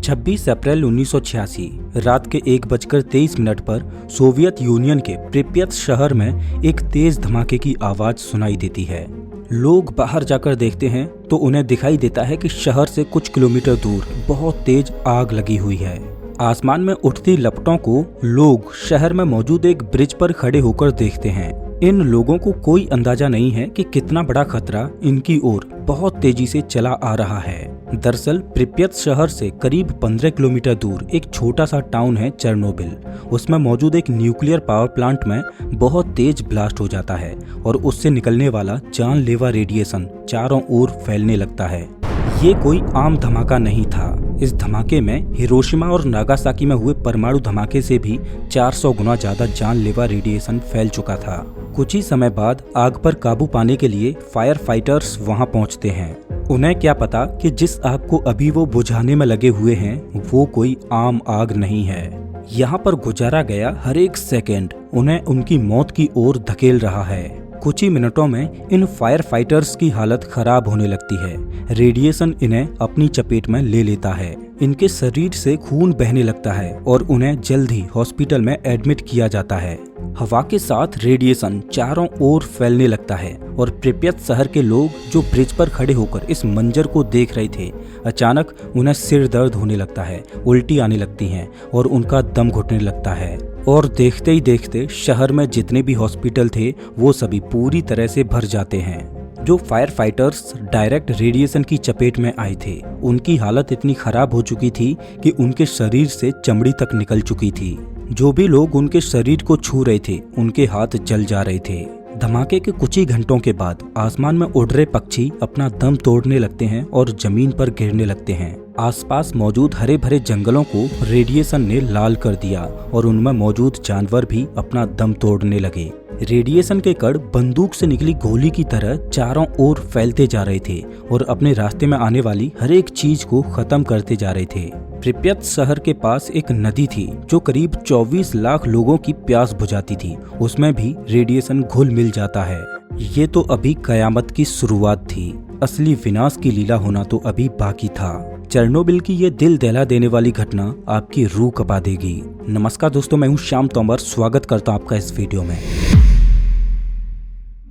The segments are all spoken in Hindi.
26 अप्रैल 1986 रात के 1:23 पर सोवियत यूनियन के प्रिप्यत शहर में एक तेज धमाके की आवाज सुनाई देती है। लोग बाहर जाकर देखते हैं तो उन्हें दिखाई देता है कि शहर से कुछ किलोमीटर दूर बहुत तेज आग लगी हुई है। आसमान में उठती लपटों को लोग शहर में मौजूद एक ब्रिज पर खड़े होकर देखते हैं। इन लोगों को कोई अंदाजा नहीं है कि कितना बड़ा खतरा इनकी ओर बहुत तेजी से चला आ रहा है। दरअसल प्रिप्यत शहर से करीब 15 किलोमीटर दूर एक छोटा सा टाउन है चेरनोबिल। उसमें मौजूद एक न्यूक्लियर पावर प्लांट में बहुत तेज ब्लास्ट हो जाता है और उससे निकलने वाला जानलेवा रेडिएशन चारों ओर फैलने लगता है। ये कोई आम धमाका नहीं था। इस धमाके में हिरोशिमा और नागासाकी में हुए परमाणु धमाके से भी 400 गुना ज्यादा जानलेवा रेडिएशन फैल चुका था। कुछ ही समय बाद आग पर काबू पाने के लिए फायर फाइटर्स वहां पहुंचते हैं। उन्हें क्या पता कि जिस आग को अभी वो बुझाने में लगे हुए हैं वो कोई आम आग नहीं है। यहाँ पर गुजारा गया हर एक सेकेंड उन्हें उनकी मौत की ओर धकेल रहा है। कुछ ही मिनटों में इन फायर फाइटर्स की हालत खराब होने लगती है। रेडिएशन इन्हें अपनी चपेट में ले लेता है। इनके शरीर से खून बहने लगता है और उन्हें जल्द ही हॉस्पिटल में एडमिट किया जाता है। हवा के साथ रेडिएशन चारों ओर फैलने लगता है और प्रिप्यत शहर के लोग जो ब्रिज पर खड़े होकर इस मंजर को देख रहे थे, अचानक उन्हें सिर दर्द होने लगता है, उल्टी आने लगती हैं और उनका दम घुटने लगता है। और देखते ही देखते शहर में जितने भी हॉस्पिटल थे वो सभी पूरी तरह से भर जाते हैं। जो फायर फाइटर्स डायरेक्ट रेडिएशन की चपेट में आए थे उनकी हालत इतनी खराब हो चुकी थी कि उनके शरीर से चमड़ी तक निकल चुकी थी। जो भी लोग उनके शरीर को छू रहे थे उनके हाथ जल जा रहे थे। धमाके के कुछ ही घंटों के बाद आसमान में उड़ रहे पक्षी अपना दम तोड़ने लगते हैं और जमीन पर गिरने लगते हैं। आसपास मौजूद हरे भरे जंगलों को रेडिएशन ने लाल कर दिया और उनमें मौजूद जानवर भी अपना दम तोड़ने लगे। रेडिएशन के कण बंदूक से निकली गोली की तरह चारों ओर फैलते जा रहे थे और अपने रास्ते में आने वाली हर एक चीज को खत्म करते जा रहे थे। प्रिप्यत शहर के पास एक नदी थी जो करीब 24 लाख लोगों की प्यास बुझाती थी। उसमें भी रेडिएशन घुल मिल जाता है। ये तो अभी कयामत की शुरुआत थी। असली विनाश की लीला होना तो अभी बाकी था। चेरनोबिल की ये दिल दहला देने वाली घटना आपकी रूह कपा देगी। नमस्कार दोस्तों, मैं हूँ श्याम तोमर। स्वागत करता हूँ आपका इस वीडियो में।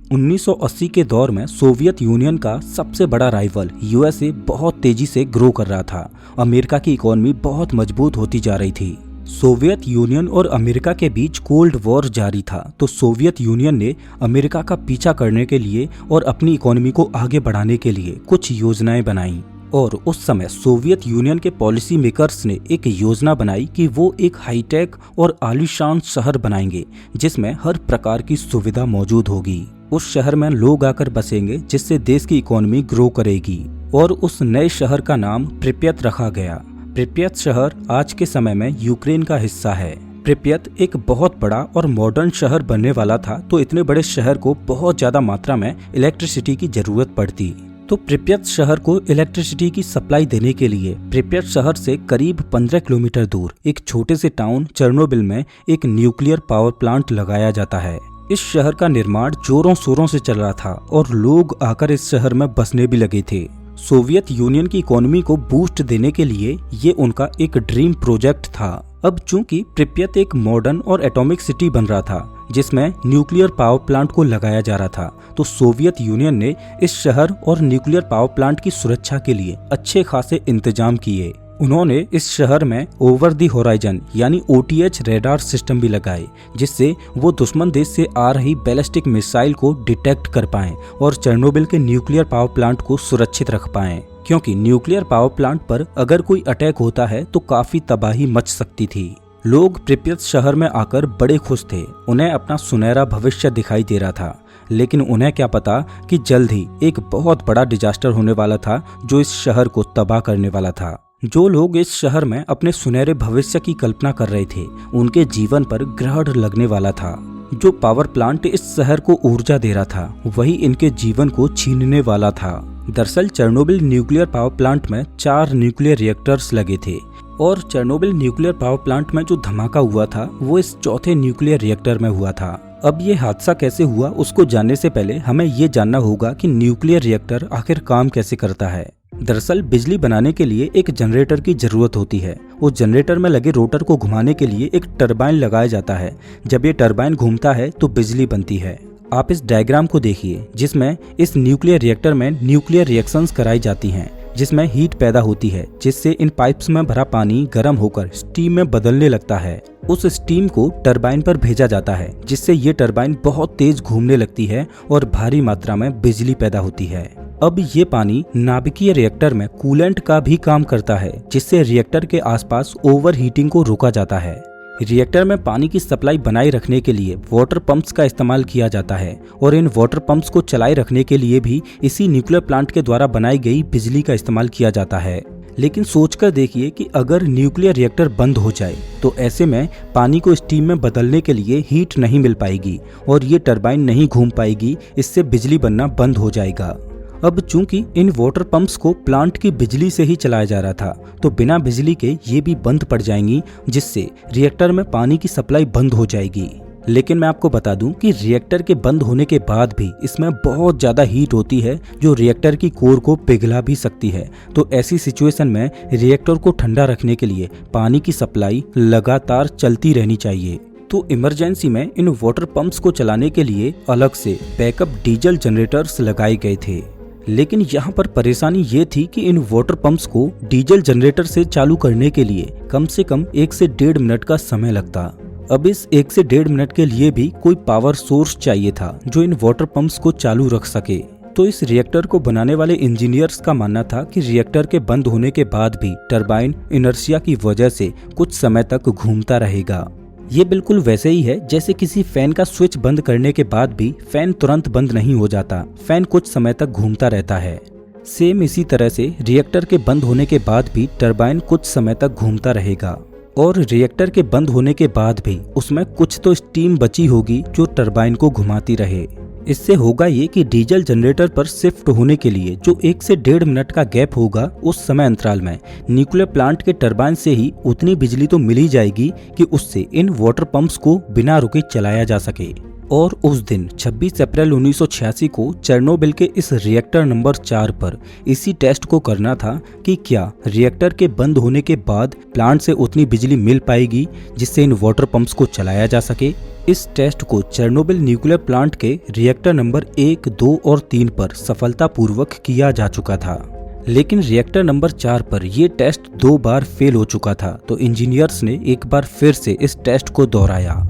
1980 के दौर में सोवियत यूनियन का सबसे बड़ा राइवल यूएसए बहुत तेजी से ग्रो कर रहा था। अमेरिका की इकोनॉमी बहुत मजबूत होती जा रही थी। सोवियत यूनियन और अमेरिका के बीच कोल्ड वॉर जारी था, तो सोवियत यूनियन ने अमेरिका का पीछा करने के लिए और अपनी इकोनॉमी को आगे बढ़ाने के लिए कुछ योजनाएं बनाई। और उस समय सोवियत यूनियन के पॉलिसी मेकर्स ने एक योजना बनाई कि वो एक हाईटेक और आलीशान शहर बनाएंगे जिसमें हर प्रकार की सुविधा मौजूद होगी। उस शहर में लोग आकर बसेंगे जिससे देश की इकोनॉमी ग्रो करेगी और उस नए शहर का नाम प्रिप्यत रखा गया। प्रिप्यत शहर आज के समय में यूक्रेन का हिस्सा है। प्रिप्यत एक बहुत बड़ा और मॉडर्न शहर बनने वाला था, तो इतने बड़े शहर को बहुत ज्यादा मात्रा में इलेक्ट्रिसिटी की जरूरत पड़ती। तो प्रिप्यत शहर को इलेक्ट्रिसिटी की सप्लाई देने के लिए प्रिप्यत शहर से करीब 15 किलोमीटर दूर एक छोटे से टाउन चेरनोबिल में एक न्यूक्लियर पावर प्लांट लगाया जाता है। इस शहर का निर्माण जोरों शोरों से चल रहा था और लोग आकर इस शहर में बसने भी लगे थे। सोवियत यूनियन की इकोनॉमी को बूस्ट देने के लिए ये उनका एक ड्रीम प्रोजेक्ट था। अब चूंकि प्रिप्यत एक मॉडर्न और एटॉमिक सिटी बन रहा था जिसमें न्यूक्लियर पावर प्लांट को लगाया जा रहा था, तो सोवियत यूनियन ने इस शहर और न्यूक्लियर पावर प्लांट की सुरक्षा के लिए अच्छे खासे इंतजाम किए। उन्होंने इस शहर में ओवर द होराइजन यानी OTH रेडार सिस्टम भी लगाए जिससे वो दुश्मन देश से आ रही बैलिस्टिक मिसाइल को डिटेक्ट कर पाएं और चेरनोबिल के न्यूक्लियर पावर प्लांट को सुरक्षित रख पाएं, क्योंकि न्यूक्लियर पावर प्लांट पर अगर कोई अटैक होता है तो काफी तबाही मच सकती थी। लोग प्रिप्यत शहर में आकर बड़े खुश थे। उन्हें अपना सुनहरा भविष्य दिखाई दे रहा था, लेकिन उन्हें क्या पता कि जल्द ही एक बहुत बड़ा डिजास्टर होने वाला था जो इस शहर को तबाह करने वाला था। जो लोग इस शहर में अपने सुनहरे भविष्य की कल्पना कर रहे थे उनके जीवन पर ग्रहण लगने वाला था। जो पावर प्लांट इस शहर को ऊर्जा दे रहा था वही इनके जीवन को छीनने वाला था। दरअसल चेरनोबिल न्यूक्लियर पावर प्लांट में 4 न्यूक्लियर रिएक्टर्स लगे थे और चेरनोबिल न्यूक्लियर पावर प्लांट में जो धमाका हुआ था वो इस चौथे न्यूक्लियर रिएक्टर में हुआ था। अब ये हादसा कैसे हुआ उसको जानने से पहले हमें ये जानना होगा कि न्यूक्लियर रिएक्टर आखिर काम कैसे करता है। दरअसल बिजली बनाने के लिए एक जनरेटर की जरूरत होती है। उस जनरेटर में लगे रोटर को घुमाने के लिए एक टरबाइन लगाया जाता है। जब ये टरबाइन घूमता है तो बिजली बनती है। आप इस डायग्राम को देखिए जिसमें इस न्यूक्लियर रिएक्टर में न्यूक्लियर रिएक्शंस कराई जाती हैं, जिसमें हीट पैदा होती है, जिससे इन पाइप्स में भरा पानी गर्म होकर स्टीम में बदलने लगता है। उस स्टीम को टरबाइन पर भेजा जाता है, जिससे ये टरबाइन बहुत तेज घूमने लगती है और भारी मात्रा में बिजली पैदा होती है। अब ये पानी नाभिकीय रिएक्टर में कूलेंट का भी काम करता है, जिससे रिएक्टर के आसपास ओवर हीटिंग को रोका जाता है। रिएक्टर में पानी की सप्लाई बनाए रखने के लिए वाटर पंप्स का इस्तेमाल किया जाता है और इन वाटर पंप्स को चलाए रखने के लिए भी इसी न्यूक्लियर प्लांट के द्वारा बनाई गई बिजली का इस्तेमाल किया जाता है। लेकिन सोचकर देखिए कि अगर न्यूक्लियर रिएक्टर बंद हो जाए तो ऐसे में पानी को स्टीम में बदलने के लिए हीट नहीं मिल पाएगी और ये टरबाइन नहीं घूम पाएगी, इससे बिजली बनना बंद हो जाएगा। अब चूंकि इन वाटर पंप्स को प्लांट की बिजली से ही चलाया जा रहा था, तो बिना बिजली के ये भी बंद पड़ जाएंगी, जिससे रिएक्टर में पानी की सप्लाई बंद हो जाएगी। लेकिन मैं आपको बता दूं कि रिएक्टर के बंद होने के बाद भी इसमें बहुत ज़्यादा हीट होती है, जो रिएक्टर की कोर को पिघला भी सकती है। तो ऐसी सिचुएशन में रिएक्टर को ठंडा रखने के लिए पानी की सप्लाई लगातार चलती रहनी चाहिए। तो इमरजेंसी में इन वाटर पंप्स को चलाने के लिए अलग से बैकअप डीजल जनरेटर्स लगाए गए थे। लेकिन यहाँ पर परेशानी ये थी कि इन वाटर पंप्स को डीजल जनरेटर से चालू करने के लिए कम से कम 1 से 1.5 मिनट का समय लगता। अब इस 1 से 1.5 मिनट के लिए भी कोई पावर सोर्स चाहिए था जो इन वाटर पंप्स को चालू रख सके। तो इस रिएक्टर को बनाने वाले इंजीनियर्स का मानना था कि रिएक्टर के बंद होने के बाद भी टरबाइन इनर्शिया की वजह से कुछ समय तक घूमता रहेगा। ये बिल्कुल वैसे ही है जैसे किसी फैन का स्विच बंद करने के बाद भी फैन तुरंत बंद नहीं हो जाता, फैन कुछ समय तक घूमता रहता है। सेम इसी तरह से रिएक्टर के बंद होने के बाद भी टरबाइन कुछ समय तक घूमता रहेगा और रिएक्टर के बंद होने के बाद भी उसमें कुछ तो स्टीम बची होगी जो टरबाइन को घुमाती रहे। इससे होगा ये कि डीजल जनरेटर पर शिफ्ट होने के लिए जो 1 से 1.5 मिनट का गैप होगा, उस समय अंतराल में न्यूक्लियर प्लांट के टरबाइन से ही उतनी बिजली तो मिल ही जाएगी कि उससे इन वाटर पंप्स को बिना रुके चलाया जा सके। और उस दिन 26 अप्रैल 1986 को चेर्नोबिल के इस रिएक्टर नंबर 4 पर इसी टेस्ट को करना था कि क्या रिएक्टर के बंद होने के बाद प्लांट से उतनी बिजली मिल पाएगी जिससे इन वाटर पंप्स को चलाया जा सके। इस टेस्ट को चेर्नोबिल न्यूक्लियर प्लांट के रिएक्टर नंबर 1, 2 और 3 पर सफलतापूर्वक किया जा चुका था। लेकिन रिएक्टर नंबर 4 पर यह टेस्ट 2 बार फेल हो चुका था, तो इंजीनियर्स ने एक बार फिर से इस टेस्ट को दोहराया।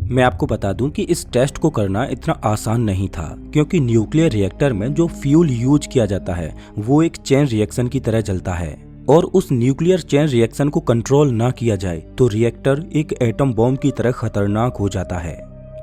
मैं आपको बता दूं कि इस टेस्ट को करना इतना आसान नहीं था, क्योंकि न्यूक्लियर रिएक्टर में जो फ्यूल यूज किया जाता है वो एक चेन रिएक्शन की तरह चलता है और उस न्यूक्लियर चेन रिएक्शन को कंट्रोल ना किया जाए तो रिएक्टर एक एटम बॉम्ब की तरह खतरनाक हो जाता है।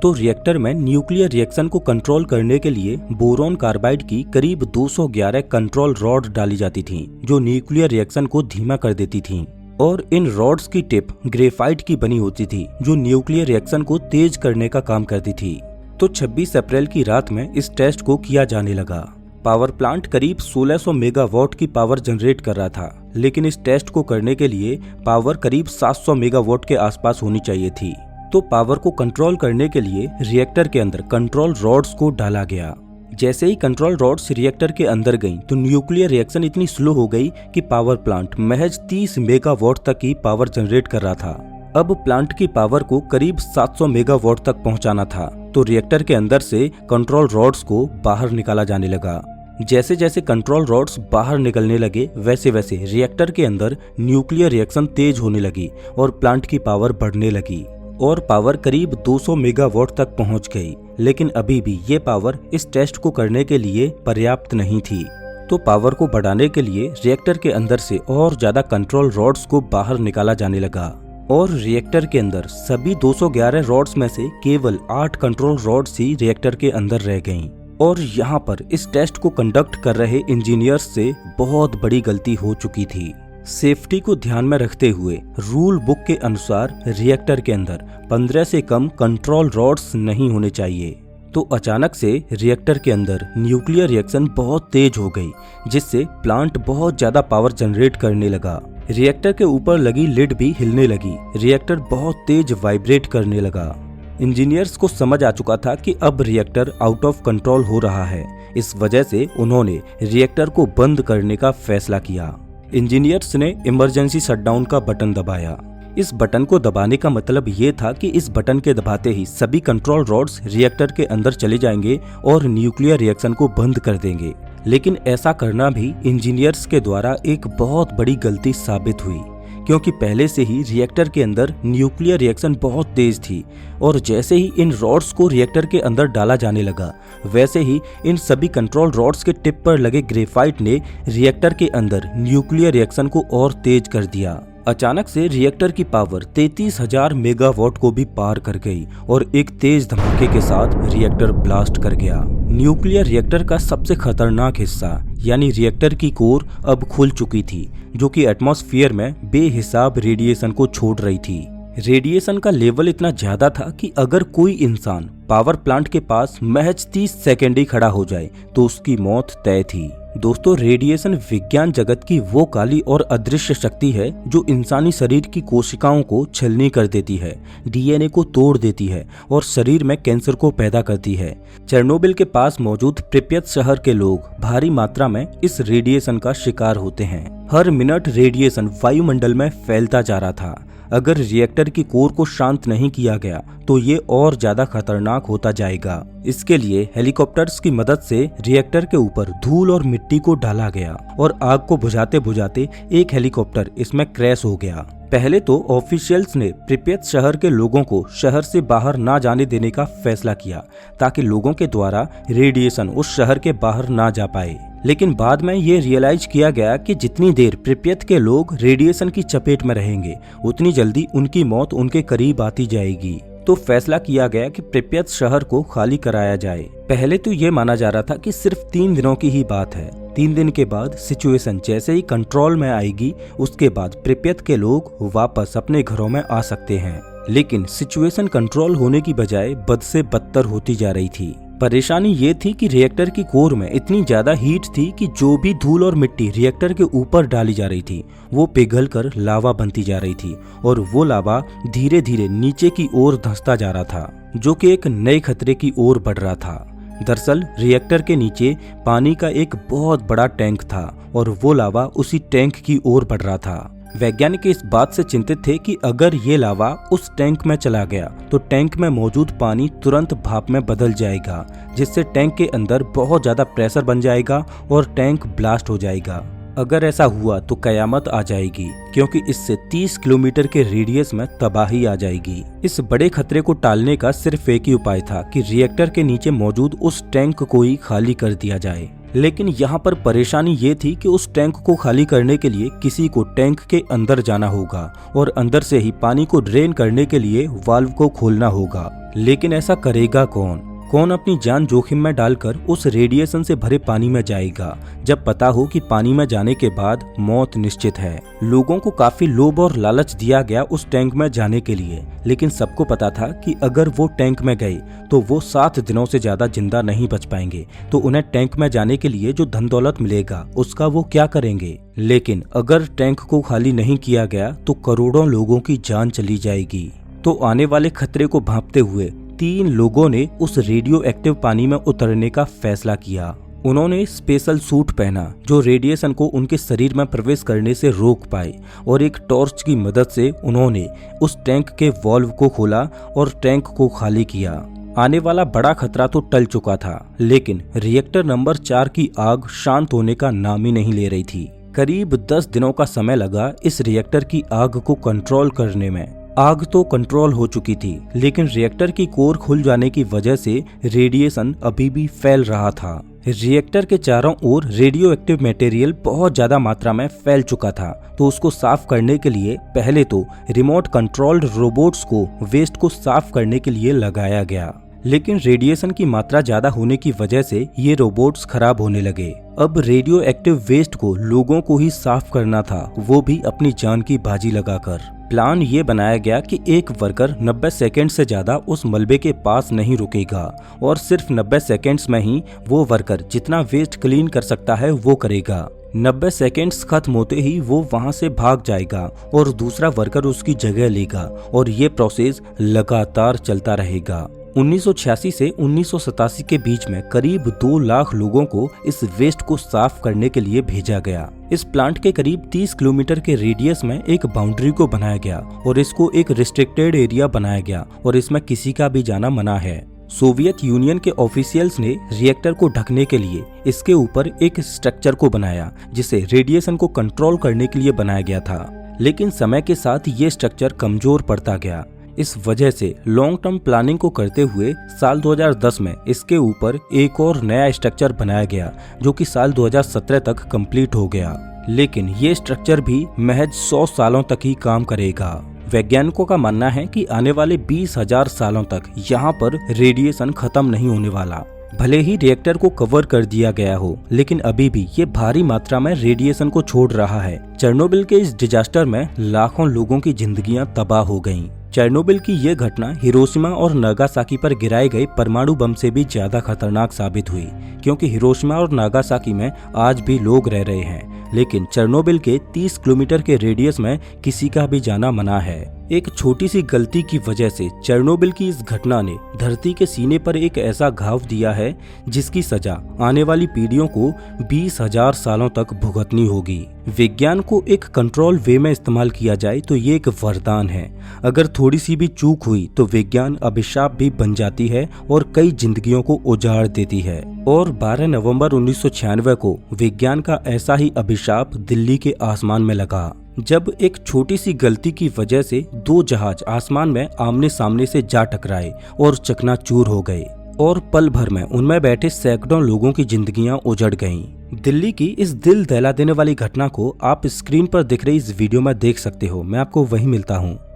तो रिएक्टर में न्यूक्लियर रिएक्शन को कंट्रोल करने के लिए बोरॉन कार्बाइड की करीब 211 कंट्रोल रॉड डाली जाती थीं, जो न्यूक्लियर रिएक्शन को धीमा कर देती थीं। और इन रॉड्स की टिप ग्रेफाइट की बनी होती थी, जो न्यूक्लियर रिएक्शन को तेज करने का काम करती थी। तो 26 अप्रैल की रात में इस टेस्ट को किया जाने लगा। पावर प्लांट करीब 1600 मेगावाट की पावर जनरेट कर रहा था, लेकिन इस टेस्ट को करने के लिए पावर करीब 700 मेगावाट के आसपास होनी चाहिए थी। तो पावर को कंट्रोल करने के लिए रिएक्टर के अंदर कंट्रोल रॉड्स को डाला गया। जैसे ही कंट्रोल रॉड्स रिएक्टर के अंदर गईं, तो न्यूक्लियर रिएक्शन इतनी स्लो हो गई कि पावर प्लांट महज 30 मेगावाट तक की पावर जनरेट कर रहा था। अब प्लांट की पावर को करीब 700 मेगावाट तक पहुंचाना था, तो रिएक्टर के अंदर से कंट्रोल रॉड्स को बाहर निकाला जाने लगा। जैसे जैसे कंट्रोल रॉड्स बाहर निकलने लगे, वैसे वैसे रिएक्टर के अंदर न्यूक्लियर रिएक्शन तेज होने लगी और प्लांट की पावर बढ़ने लगी और पावर करीब 200 मेगावाट तक पहुंच गई। लेकिन अभी भी ये पावर इस टेस्ट को करने के लिए पर्याप्त नहीं थी। तो पावर को बढ़ाने के लिए रिएक्टर के अंदर से और ज्यादा कंट्रोल रॉड्स को बाहर निकाला जाने लगा और रिएक्टर के अंदर सभी 211 रॉड्स में से केवल 8 कंट्रोल रॉड्स ही रिएक्टर के अंदर रह गईं। और यहाँ पर इस टेस्ट को कंडक्ट कर रहे इंजीनियर्स से बहुत बड़ी गलती हो चुकी थी। सेफ्टी को ध्यान में रखते हुए रूल बुक के अनुसार रिएक्टर के अंदर 15 से कम कंट्रोल रॉड्स नहीं होने चाहिए। तो अचानक से रिएक्टर के अंदर न्यूक्लियर रिएक्शन बहुत तेज हो गई, जिससे प्लांट बहुत ज्यादा पावर जनरेट करने लगा। रिएक्टर के ऊपर लगी लिड भी हिलने लगी। रिएक्टर बहुत तेज वाइब्रेट करने लगा। इंजीनियर्स को समझ आ चुका था कि अब रिएक्टर आउट ऑफ कंट्रोल हो रहा है, इस वजह से उन्होंने रिएक्टर को बंद करने का फैसला किया। इंजीनियर्स ने इमरजेंसी शटडाउन का बटन दबाया। इस बटन को दबाने का मतलब ये था कि इस बटन के दबाते ही सभी कंट्रोल रॉड्स रिएक्टर के अंदर चले जाएंगे और न्यूक्लियर रिएक्शन को बंद कर देंगे। लेकिन ऐसा करना भी इंजीनियर्स के द्वारा एक बहुत बड़ी गलती साबित हुई, क्योंकि पहले से ही रिएक्टर के अंदर न्यूक्लियर रिएक्शन बहुत तेज थी और जैसे ही इन रॉड्स को रिएक्टर के अंदर डाला जाने लगा, वैसे ही इन सभी कंट्रोल रॉड्स के टिप पर लगे ग्रेफाइट ने रिएक्टर के अंदर न्यूक्लियर रिएक्शन को और तेज कर दिया। अचानक से रिएक्टर की पावर 33,000 मेगावाट को भी पार कर गई और एक तेज धमाके के साथ रिएक्टर ब्लास्ट कर गया। न्यूक्लियर रिएक्टर का सबसे खतरनाक हिस्सा यानी रिएक्टर की कोर अब खुल चुकी थी, जो कि एटमॉस्फेयर में बेहिसाब रेडिएशन को छोड़ रही थी। रेडिएशन का लेवल इतना ज्यादा था कि अगर कोई इंसान पावर प्लांट के पास महज 30 सेकंड ही खड़ा हो जाए तो उसकी मौत तय थी। दोस्तों, रेडिएशन विज्ञान जगत की वो काली और अदृश्य शक्ति है जो इंसानी शरीर की कोशिकाओं को छलनी कर देती है, डीएनए को तोड़ देती है और शरीर में कैंसर को पैदा करती है। चेरनोबिल के पास मौजूद प्रिपेत शहर के लोग भारी मात्रा में इस रेडिएशन का शिकार होते हैं। हर मिनट रेडिएशन वायुमंडल में फैलता जा रहा था। अगर रिएक्टर की कोर को शांत नहीं किया गया तो ये और ज्यादा खतरनाक होता जाएगा। इसके लिए हेलीकॉप्टर्स की मदद से रिएक्टर के ऊपर धूल और मिट्टी को डाला गया और आग को बुझाते बुझाते एक हेलीकॉप्टर इसमें क्रैश हो गया। पहले तो ऑफिशियल्स ने प्रिपेत शहर के लोगों को शहर से बाहर ना जाने देने का फैसला किया ताकि लोगों के द्वारा रेडिएशन उस शहर के बाहर ना जा पाए। लेकिन बाद में ये रियलाइज किया गया कि जितनी देर प्रिपेत के लोग रेडिएशन की चपेट में रहेंगे, उतनी जल्दी उनकी मौत उनके करीब आती जाएगी। तो फैसला किया गया कि प्रिपेत शहर को खाली कराया जाए। पहले तो ये माना जा रहा था कि सिर्फ 3 दिनों की ही बात है। 3 दिन के बाद सिचुएशन जैसे ही कंट्रोल में आएगी, उसके बाद प्रिपेत के लोग वापस अपने घरों में आ सकते हैं। लेकिन सिचुएशन कंट्रोल होने की बजाय बद से बदतर होती जा रही थी। परेशानी ये थी कि रिएक्टर की कोर में इतनी ज्यादा हीट थी कि जो भी धूल और मिट्टी रिएक्टर के ऊपर डाली जा रही थी वो पिघलकर लावा बनती जा रही थी और वो लावा धीरे धीरे नीचे की ओर धंसता जा रहा था, जो कि एक नए खतरे की ओर बढ़ रहा था। दरअसल रिएक्टर के नीचे पानी का एक बहुत बड़ा टैंक था और वो लावा उसी टैंक की ओर बढ़ रहा था। वैज्ञानिक इस बात से चिंतित थे कि अगर ये लावा उस टैंक में चला गया तो टैंक में मौजूद पानी तुरंत भाप में बदल जाएगा, जिससे टैंक के अंदर बहुत ज्यादा प्रेशर बन जाएगा और टैंक ब्लास्ट हो जाएगा। अगर ऐसा हुआ तो कयामत आ जाएगी, क्योंकि इससे 30 किलोमीटर के रेडियस में तबाही आ जाएगी। इस बड़े खतरे को टालने का सिर्फ एक ही उपाय था कि रिएक्टर के नीचे मौजूद उस टैंक को ही खाली कर दिया जाए। लेकिन यहाँ पर परेशानी ये थी कि उस टैंक को खाली करने के लिए किसी को टैंक के अंदर जाना होगा और अंदर से ही पानी को ड्रेन करने के लिए वाल्व को खोलना होगा। लेकिन ऐसा करेगा कौन? कौन अपनी जान जोखिम में डालकर उस रेडिएशन से भरे पानी में जाएगा, जब पता हो कि पानी में जाने के बाद मौत निश्चित है। लोगों को काफी लोभ और लालच दिया गया उस टैंक में जाने के लिए, लेकिन सबको पता था कि अगर वो टैंक में गए तो वो 7 दिनों से ज्यादा जिंदा नहीं बच पाएंगे। तो उन्हें टैंक में जाने के लिए जो धन दौलत मिलेगा उसका वो क्या करेंगे। लेकिन अगर टैंक को खाली नहीं किया गया तो करोड़ों लोगों की जान चली जाएगी। तो आने वाले खतरे को भांपते हुए 3 लोगों ने उस रेडियो एक्टिव पानी में उतरने का फैसला किया। उन्होंने स्पेशल सूट पहना जो रेडिएशन को उनके शरीर में प्रवेश करने से रोक पाए और एक टॉर्च की मदद से उन्होंने उस टैंक के वाल्व को खोला और टैंक को खाली किया। आने वाला बड़ा खतरा तो टल चुका था, लेकिन रिएक्टर नंबर 4 की आग शांत होने का नाम ही नहीं ले रही थी। करीब 10 दिनों का समय लगा इस रिएक्टर की आग को कंट्रोल करने में। आग तो कंट्रोल हो चुकी थी, लेकिन रिएक्टर की कोर खुल जाने की वजह से रेडिएशन अभी भी फैल रहा था। रिएक्टर के चारों ओर रेडियो एक्टिव मटेरियल बहुत ज्यादा मात्रा में फैल चुका था, तो उसको साफ करने के लिए पहले तो रिमोट कंट्रोल्ड रोबोट्स को वेस्ट को साफ करने के लिए लगाया गया। लेकिन रेडिएशन की मात्रा ज्यादा होने की वजह से ये रोबोट्स खराब होने लगे। अब रेडियो एक्टिव वेस्ट को लोगों को ही साफ करना था, वो भी अपनी जान की बाजी लगाकर। प्लान ये बनाया गया कि एक वर्कर 90 सेकंड से ज्यादा उस मलबे के पास नहीं रुकेगा और सिर्फ 90 सेकंड्स में ही वो वर्कर जितना वेस्ट क्लीन कर सकता है वो करेगा। 90 सेकंड्स खत्म होते ही वो वहां से भाग जाएगा और दूसरा वर्कर उसकी जगह लेगा और ये प्रोसेस लगातार चलता रहेगा। 1986 से 1987 के बीच में करीब 2 लाख लोगों को इस वेस्ट को साफ करने के लिए भेजा गया। इस प्लांट के करीब 30 किलोमीटर के रेडियस में एक बाउंड्री को बनाया गया और इसको एक रिस्ट्रिक्टेड एरिया बनाया गया और इसमें किसी का भी जाना मना है। सोवियत यूनियन के ऑफिशियल्स ने रिएक्टर को ढकने के लिए इसके ऊपर एक स्ट्रक्चर को बनाया जिसे रेडिएशन को कंट्रोल करने के लिए बनाया गया था, लेकिन समय के साथ ये स्ट्रक्चर कमजोर पड़ता गया। इस वजह से लॉन्ग टर्म प्लानिंग को करते हुए साल 2010 में इसके ऊपर एक और नया स्ट्रक्चर बनाया गया जो कि साल 2017 तक कंप्लीट हो गया, लेकिन ये स्ट्रक्चर भी महज 100 सालों तक ही काम करेगा। वैज्ञानिकों का मानना है कि आने वाले 20,000 सालों तक यहाँ पर रेडिएशन खत्म नहीं होने वाला। भले ही रिएक्टर को कवर कर दिया गया हो, लेकिन अभी भी ये भारी मात्रा में रेडिएशन को छोड़ रहा है। चेरनोबिल के इस डिजास्टर में लाखों लोगों की जिंदगियां तबाह हो गईं। चेरनोबिल की ये घटना हिरोशिमा और नागासाकी पर गिराए गए परमाणु बम से भी ज्यादा खतरनाक साबित हुई, क्योंकि हिरोशिमा और नागासाकी में आज भी लोग रह रहे हैं, लेकिन चेरनोबिल के 30 किलोमीटर के रेडियस में किसी का भी जाना मना है। एक छोटी सी गलती की वजह से चेरनोबिल की इस घटना ने धरती के सीने पर एक ऐसा घाव दिया है जिसकी सजा आने वाली पीढ़ियों को 20,000 सालों तक भुगतनी होगी। विज्ञान को एक कंट्रोल वे में इस्तेमाल किया जाए तो ये एक वरदान है। अगर थोड़ी सी भी चूक हुई तो विज्ञान अभिशाप भी बन जाती है और कई जिंदगियों को उजाड़ देती है। और 12 नवंबर 1996 को विज्ञान का ऐसा ही अभिशाप दिल्ली के आसमान में लगा, जब एक छोटी सी गलती की वजह से 2 जहाज आसमान में आमने सामने से जा टकराए और चकनाचूर हो गए और पल भर में उनमें बैठे सैकड़ों लोगों की जिंदगियां उजड़ गईं। दिल्ली की इस दिल दहला देने वाली घटना को आप स्क्रीन पर दिख रही इस वीडियो में देख सकते हो। मैं आपको वहीं मिलता हूँ।